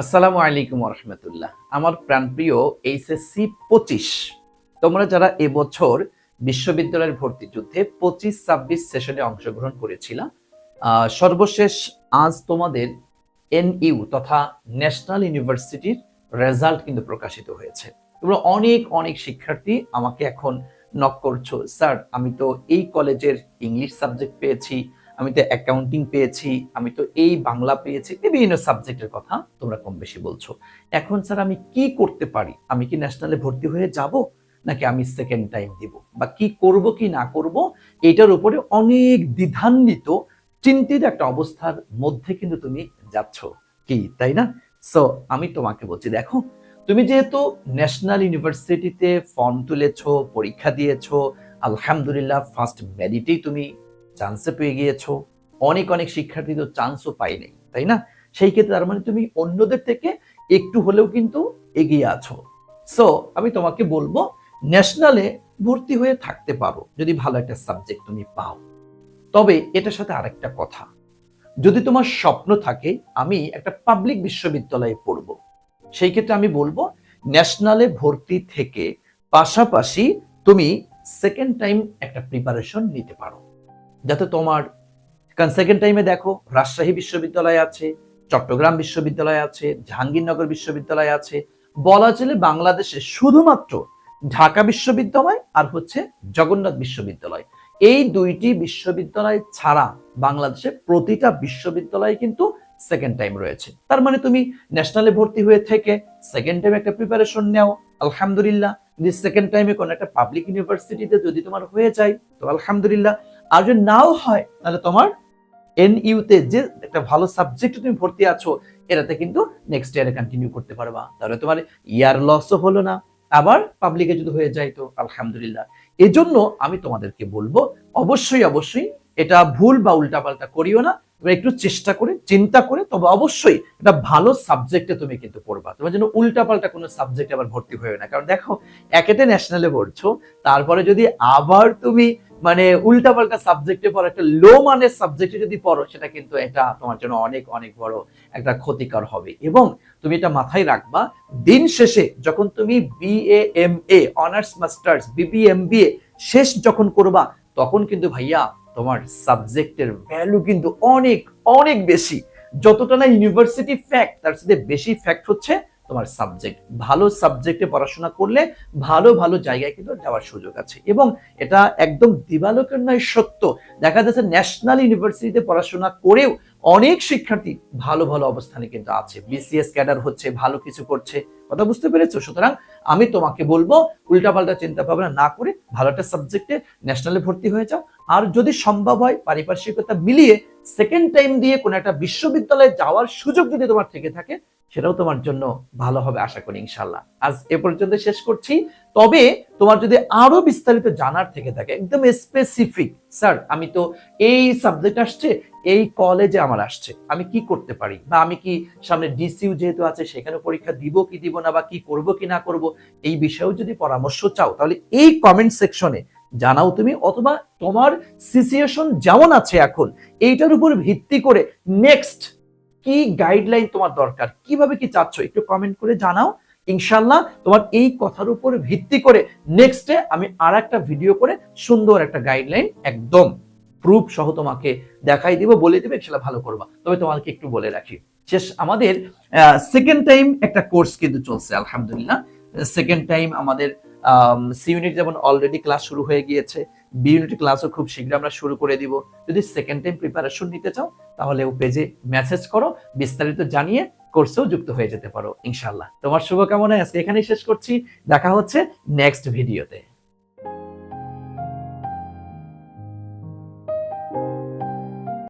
আসসালামু আলাইকুম রহমতুল্লাহ। আমার প্রাণপ্রিয় এইচএসসি 25, তোমরা যারা এবছর বিশ্ববিদ্যালয়ের ভর্তি যুদ্ধে 25-26 সেশনে অংশগ্রহণ করেছিলা, সর্বশেষ আজ তোমাদের এনইউ তথা ন্যাশনাল ইউনিভার্সিটির রেজাল্ট কিন্তু প্রকাশিত হয়েছে। তোমরা অনেক অনেক শিক্ষার্থী আমাকে এখন নক করছো, স্যার আমি তো এই কলেজের ইংলিশ সাবজেক্ট পেয়েছি, আমি তো অ্যাকাউন্টিং পেয়েছি, আমি তো এই বাংলা পেয়েছি, বিভিন্ন সাবজেক্টের কথা তোমরা কম বেশি বলছো। এখন স্যার আমি কি করতে পারি? আমি কি ন্যাশনালে ভর্তি হয়ে যাব, নাকি আমি সেকেন্ড টাইম দিব, বা কি করব কি না করব, এটার উপরে অনেক দ্বিধান্বিত চিন্তিত একটা অবস্থার মধ্যে কিন্তু তুমি যাচ্ছ, কি তাই না? সো আমি তোমাকে বলছি, দেখো তুমি যেহেতু ন্যাশনাল ইউনিভার্সিটিতে ফর্ম তুলেছো, পরীক্ষা দিয়েছো, আলহামদুলিল্লাহ ফার্স্ট মেরিটেই তুমি চান্সে পেয়ে গিয়েছো। অনেক অনেক শিক্ষার্থী তো চান্সও পায়নি, তাই না? সেই ক্ষেত্রে তার মানে তুমি অন্যদের থেকে একটু হলেও কিন্তু এগিয়ে আছো। সো আমি তোমাকে বলবো, ন্যাশনালে ভর্তি হয়ে থাকতে পারো যদি ভালো একটা সাবজেক্ট তুমি পাও। তবে এটার সাথে আরেকটা কথা, যদি তোমার স্বপ্ন থাকে আমি একটা পাবলিক বিশ্ববিদ্যালয়ে পড়ব, সেই ক্ষেত্রে আমি বলবো ন্যাশনালে ভর্তি থেকে পাশাপাশি তুমি সেকেন্ড টাইম একটা প্রিপারেশন নিতে পারো, যাতে তোমার, কারণ সেকেন্ড টাইমে দেখো রাজশাহী বিশ্ববিদ্যালয় আছে, চট্টগ্রাম বিশ্ববিদ্যালয় আছে, জাহাঙ্গীরনগর বিশ্ববিদ্যালয় আছে, বলা চলে বাংলাদেশে শুধুমাত্র ঢাকা বিশ্ববিদ্যালয় আর হচ্ছে জগন্নাথ বিশ্ববিদ্যালয়, এই দুইটি বিশ্ববিদ্যালয় ছাড়া বাংলাদেশে প্রতিটা বিশ্ববিদ্যালয়ে কিন্তু সেকেন্ড টাইম রয়েছে। তার মানে তুমি ন্যাশনালে ভর্তি হয়ে থেকে সেকেন্ড টাইম একটা প্রিপারেশন নাও, আলহামদুলিল্লাহ। যদি সেকেন্ড টাইমে কোনো একটা পাবলিক ইউনিভার্সিটিতে যদি তোমার হয়ে যায় তো আলহামদুলিল্লাহ, আর যদি নাও হয় তাহলে তোমার এনইউতে যে একটা ভালো সাবজেক্ট তুমি ভর্তি আছো এটাতে কিন্তু নেক্সট ইয়ারে কন্টিনিউ করতে পারবা, তাহলে তোমার ইয়ার লসও হলো না, আবার পাবলিকে যদি হয়ে যায় তো আলহামদুলিল্লাহ। এজন্য আমি তোমাদেরকে বলবো, অবশ্যই অবশ্যই এটা ভুল বা উল্টাপাল্টা করিও না, তুমি একটু চেষ্টা করে চিন্তা করে তবে অবশ্যই এটা ভালো সাবজেক্টে তুমি কিন্তু পড়বা, তোমার জন্য উল্টাপাল্টা কোনো সাবজেক্টে আবার ভর্তি হয়ে না। কারণ দেখো একেতে ন্যাশনালে পড়ছো, তারপরে যদি আবার তুমি মানে উল্টাপাল্টা সাবজেক্টে পড়ো, একটা লো মানের সাবজেক্টে যদি পড়ো, সেটা কিন্তু এটা তোমার জন্য অনেক অনেক বড় একটা ক্ষতিকর হবে। এবং তুমি এটা মাথায় রাখবা, দিন শেষে যখন তুমি বিএ অনার্স মাস্টার্স বিবিএমবিএ শেষ যখন করবা, তখন কিন্তু ভাইয়া তোমার সাবজেক্টের ভ্যালু কিন্তু অনেক অনেক বেশি। যতটা না ইউনিভার্সিটি ফ্যাক্ট, তার সাথে বেশি ফ্যাক্ট হচ্ছে তোমার সাবজেক্ট। ভালো সাবজেক্টে পড়াশোনা করলে ভালো ভালো জায়গায় কিন্তু যাওয়ার সুযোগ আছে। এবং এটা একদম দিবালোকের নয়, সত্য। দেখা যাচ্ছে ন্যাশনাল ইউনিভার্সিটিতে পড়াশোনা করেও অনেক শিক্ষার্থী ভালো ভালো অবস্থানে কিন্তু আছে, বিসিএস ক্যাডার হচ্ছে, ভালো কিছু করছে। কথা বুঝতে পেরেছো? সুতরাং আমি তোমাকে বলবো উল্টাপাল্টা চিন্তা ভাবনা না করে ভালো একটা সাবজেক্টে ন্যাশনালে ভর্তি হয়ে যাও। আর যদি সম্ভব হয় পারিপার্শ্বিকতা মিলিয়ে সেকেন্ড টাইম দিয়ে কোনো একটা বিশ্ববিদ্যালয়ে যাওয়ার সুযোগ যদি তোমার থেকে থাকে, সেটাও তোমার জন্য ভালো হবে আশা করি ইনশাল্লাহ। আজ এ পর্যন্ত শেষ করছি। তবে তোমার যদি আরো বিস্তারিত জানার থেকে থাকে, একদম স্পেসিফিক, স্যার আমি তো এই সাবজেক্ট আসছে, এই কলেজে আমার আসছে, আমি কি করতে পারি, বা আমি কি সামনে ডিসিউ যেহেতু আছে সেখানে পরীক্ষা দিব কি দিব না, বা কি করব কি না করব, এই বিষয়েও যদি পরামর্শ চাও তাহলে এই কমেন্ট সেকশনে জানাও তুমি, অথবা তোমার সিচুয়েশন যেমন আছে এখন এইটার উপর ভিত্তি করে নেক্সট কি গাইডলাইন তোমার দরকার, কিভাবে কি চাচ্ছ, একটু কমেন্ট করে জানাও। ইনশাল্লাহ তোমার এই কথার উপর ভিত্তি করে নেক্সটে আমি আর একটা ভিডিও করে সুন্দর একটা গাইডলাইন একদম প্রুফ সহ তোমাকে দেখাই দিব, বলে দিবে, সেটা ভালো করবা। তবে তোমাকে একটু বলে রাখি, শেষ আমাদের সেকেন্ড টাইম একটা কোর্স কিন্তু চলছে আলহামদুলিল্লাহ। সেকেন্ড টাইম আমাদের সি ইউনিট যেমন অলরেডি ক্লাস শুরু হয়ে গিয়েছে, বি ইউনিট ক্লাসও খুব শীঘ্র আমরা শুরু করে দিব। যদি সেকেন্ড টাইম প্রিপারেশন নিতে চাও তাহলে ও পেজে মেসেজ করো, বিস্তারিত জানিয়ে কোর্সেও যুক্ত হয়ে যেতে পারো ইনশাল্লাহ। তোমার শুভকামনায় আজকে এখানেই শেষ করছি, দেখা হচ্ছে নেক্সট ভিডিওতে।